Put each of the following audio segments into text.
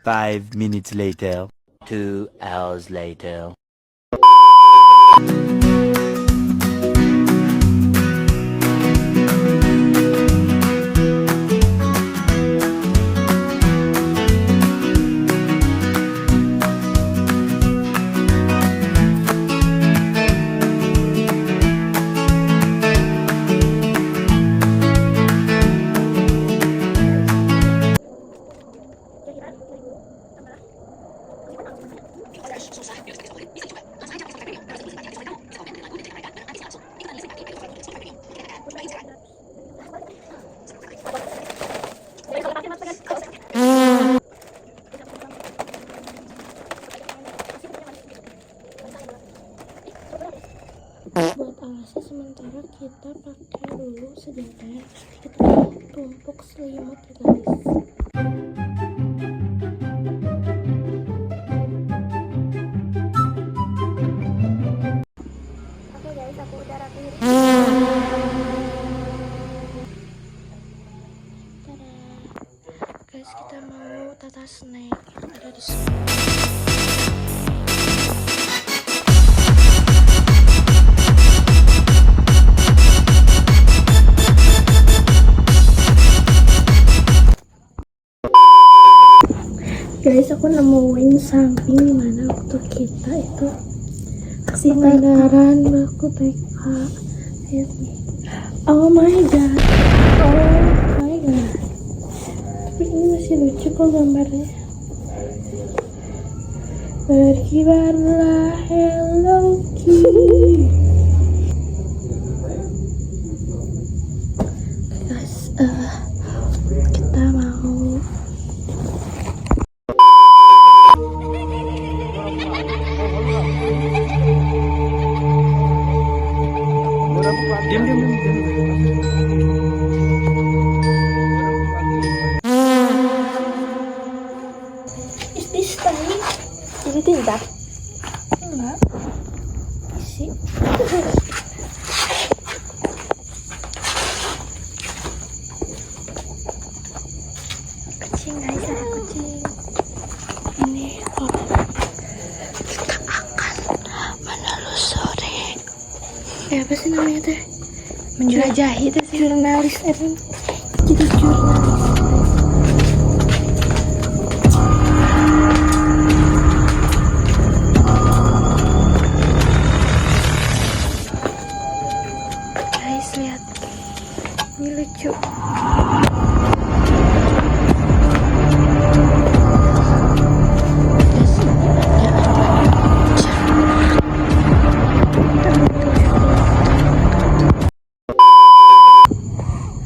5 minutes later. 2 hours later. Buat alasnya sementara kita pakai dulu sejadah, kita tumpuk selimut ya guys. Oke guys, aku udah rapihin. Tada guys, kita mau tata snack yang ada di sini. Guys, aku nemuin samping dimana waktu kita itu kesadaran aku TK. Lihat nih. Oh my god. Tapi ini masih lucu kok gambarnya. Berkibarlah Hello Kitty. Guys, kita mau Is this funny? Is it tidak? Enggak. Isi. Kucing guys, ada kucing. Ini kita akan menelusuri. Apa sih namanya teh? Menjelajahi teh, jurnalis itu. Jadi jurnalis. Guys, lihat. Ini lucu.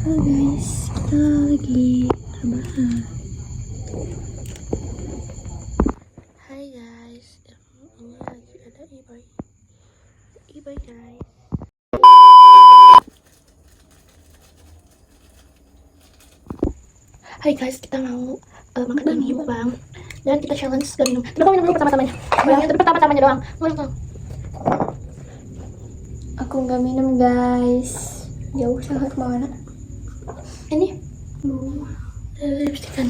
Halo guys, kita lagi rebahan. Hai guys, ini lagi ada Ibai guys. Hai guys, kita mau makan ini bang, dan kita challenge gak minum. Kita mau minum dulu pertama-tamanya. Bayangin tapi pertama-tamanya doang. Aku nggak minum guys. Jauh sangat kemana? Ini lipstick kan.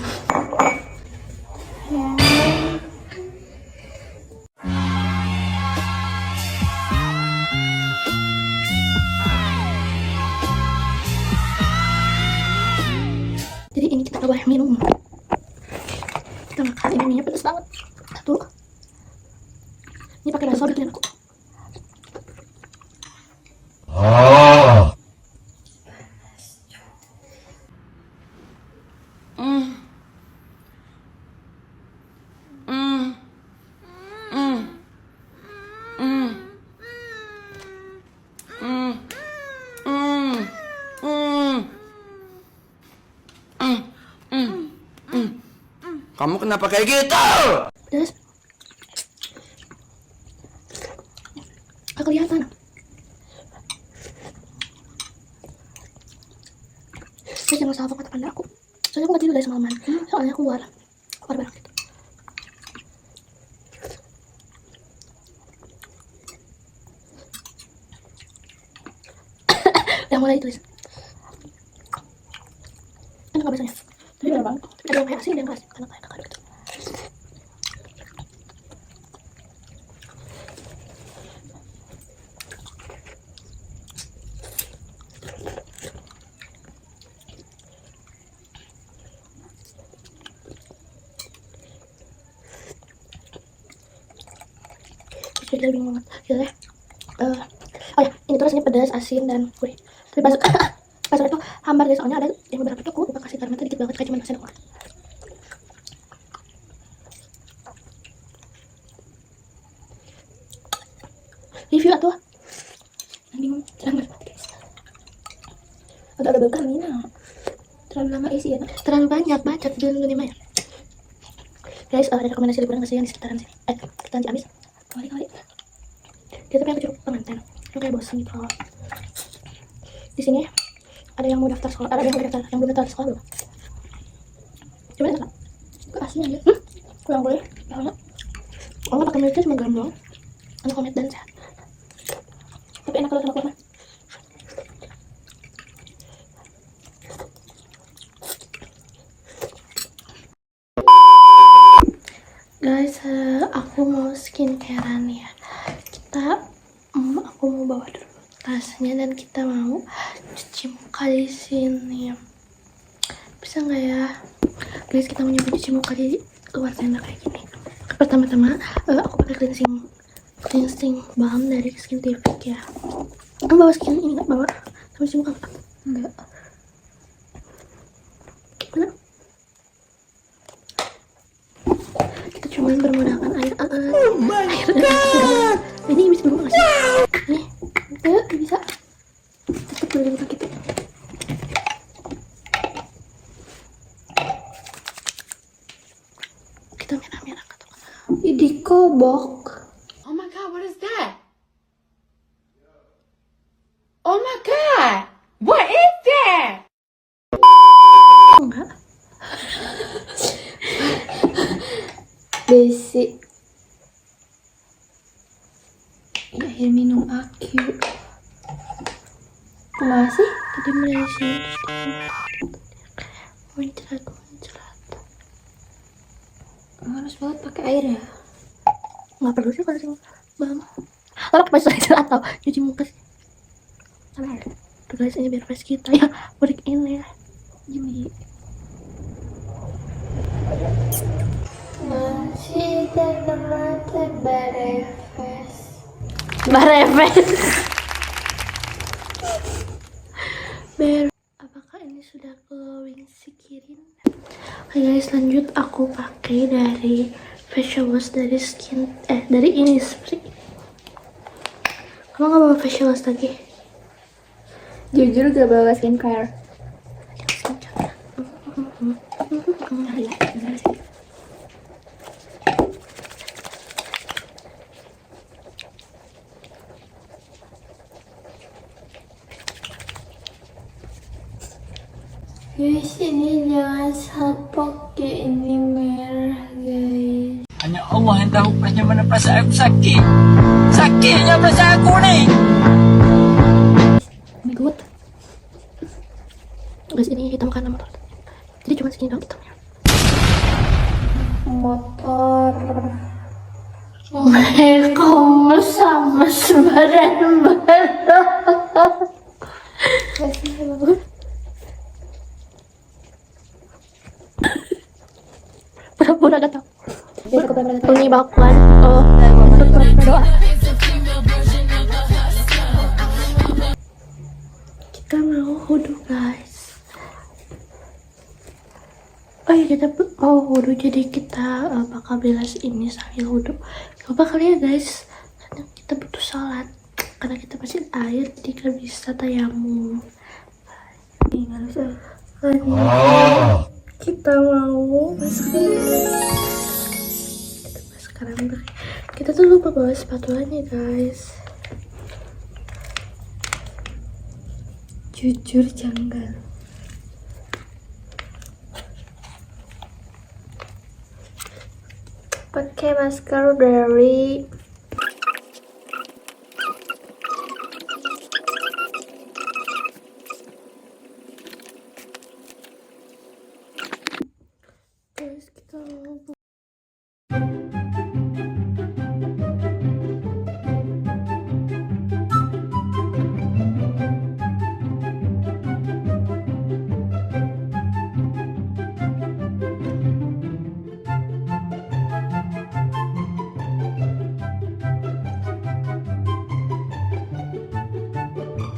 Ya. Jadi ini kita coba minum. Kita makan, ini minyak pedas banget. Tuh. Ini pakai rasa bikin aku. Kamu kenapa kayak gitu? Pedas. Gak kelihatan. Guys, jangan salah kata panda aku. Soalnya aku gak tidur dari semalaman. Soalnya aku keluar barang gitu. Udah mulai tulis. Enak gak biasanya? Tapi ada yang kayak asin, ada yang gak asin. Karena kayak kakak gitu. jadi bingung banget gitu ya. Oh ya, ini tuh rasanya pedas, asin, dan gurih. Tapi pas pas itu hambar guys, soalnya ada yang beberapa tuh aku lupa kasih garam, dikit banget kayak cuma kasih doang. Review atuh. Bingung, jangan guys. Agak berkah ini nah. Terlalu lama isi ya, terlalu banyak bacot dulu nih Maya. Guys, ada rekomendasi liburan ke sini di sekitaran sini. Sekitaran Ciamis. Kali-kali. Dia tapi yang cukup pengantin. Yang kayak bosan gitu. Di sini ada yang mau daftar sekolah, ada yang mau daftar, yang belum daftar sekolah belum. Coba lihat ke aslinya aja. Kurang boleh. Banyak. Oh, nggak pakai milknya cuma garam doang. Anak komet dan sehat. Tapi enak kalau sama kurma. Guys, aku mau skincarean ya. Aku mau bawa dulu tasnya dan kita mau cuci muka di sini. Bisa nggak ya, guys? Kita mau nyoba cuci muka di luar tenda kayak gini. Pertama-tama, aku pakai cleansing balm dari Skintific ya. Kamu bawa skin ini nggak, bawa sama cuci muka nggak? Enggak. Gimana? Kita cuma bermodalkan air. Oh my god! Ini bisa dulu nggak sih? Nih, bisa. Tetap boleh buka gitu. Kita merah-merah atau kenapa? Ini kobok. Oh my god, what is that? Oh my god, what is that? Enggak. Basic. Ya, air minum aku. Masih? Tadi Malaysia muncrat. Harus banget pakai air ya? Nggak perlu sih kalau sih bang. Kalau pakai air atau cuci muka sih. Sama air. Tuh guys, ini biar fresh kita ya. Break ini ya. Gini. Masih teman apakah ini sudah glowing skin? Oke guys, lanjut aku pakai dari facial wash dari dari Innisfree. Kamu nggak bawa facial wash lagi? Jujur gak bawa skincare. Guys, ini jangan salah pakai ini merah guys. Hanya Allah yang tahu bagaimana perasaan aku sakit. Sakitnya perasaan aku nih. Ini good. Guys, ini hitam karena motor. Jadi cuma segini doang hitamnya. Motor. Kamu sama sebaran barang. Pura-pura gak tau. Bunyi bakwan. Oh, berdoa. Kita mau wudhu guys. Oh iya, kita mau wudhu, jadi kita bakal bilas ini sambil wudhu. Gak apa kali ya guys, karena kita butuh sholat. Karena kita masih air, jadi gak bisa tayamum. Ini gak bisa. Kita mau sekarang kita tuh lupa bawa spatulanya guys. Jujur janggal. Pakai masker dari guys, kita mau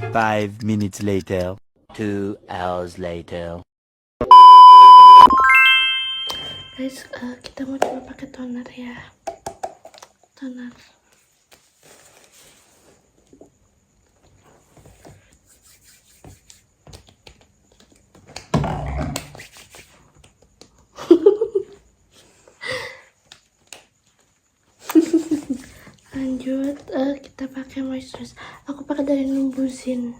5 minutes later. 2 hours later. Guys, kita mau coba pakai toner ya. Toner. Lanjut, kita pakai moisturizer. Aku pakai dari Numbuzin.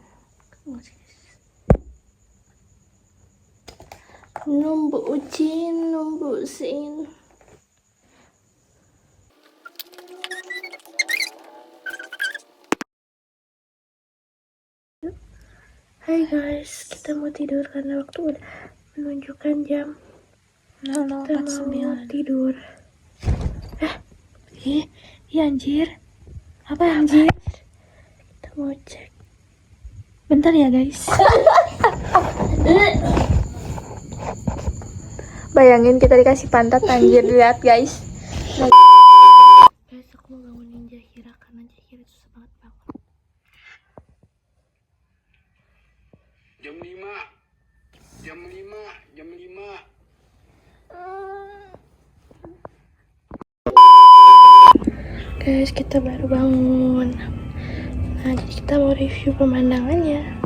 Numbuzin. Hai guys, kita mau tidur karena waktu udah menunjukkan jam. Kita mau tidur. Iya anjir. Apa anjir? Kita mau cek. Bentar ya guys. Bayangin kita dikasih pantat anjir, lihat guys. Guys, aku mau bangunin Jahira karena Jahira susah banget bangun. Jam 5. Guys, kita baru bangun. Nah, jadi kita mau review pemandangannya.